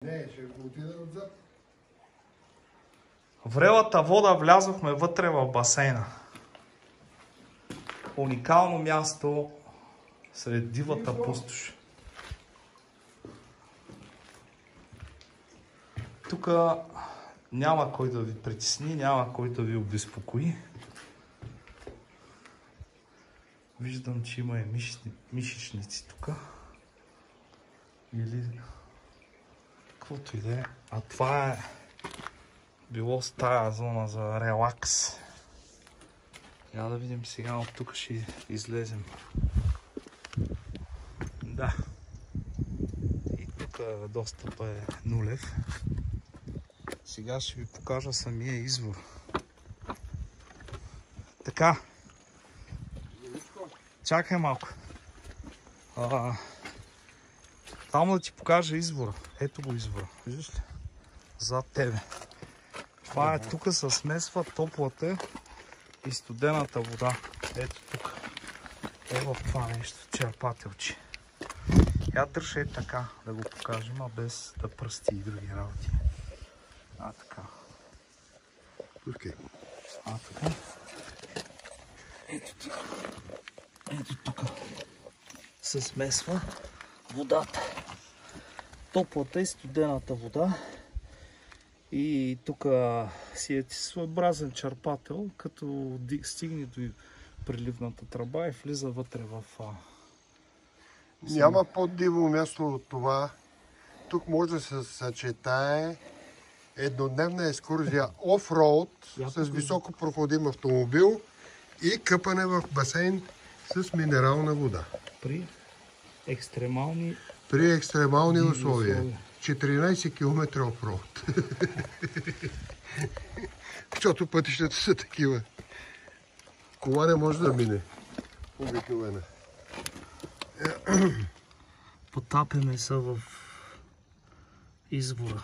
Не, ще го отида отзад. Врелата вода влязохме вътре в басейна. Уникално място сред дивата пустош. Тук няма кой да ви притесни, няма кой да ви обезпокои. Виждам, че има и мишечници тук. Или каквото и да е. А това е било стая зона за релакс. Я да видим сега, от тук ще излезем. Да. И тук достъпът е нулев. Сега ще ви покажа самия извор. Така. Чакай малко. Там да ти покажа извора. Ето го извора. Виждаш ли? Зад тебе. Това е тук се смесва топлата и студената вода. Ето тук. Е в това нещо. Черпателче. Я държа така да го покажем, а без да пръсти и други работи. Така. Пускай. Така. Ето тук. Ето тук се смесва водата. Топлата и студената вода. И тук си е своеобразен черпател, като стигне до преливната тръба и влиза вътре в... Няма по-диво място от това. Тук може да се съчетае еднодневна екскурзия офроуд с високо проходим автомобил и къпане в басейн с минерална вода. При екстремални условия. 14 км офроуд. Защото пътищата са такива. Кола не може да мине. Обикновена. Потапяме се в извора.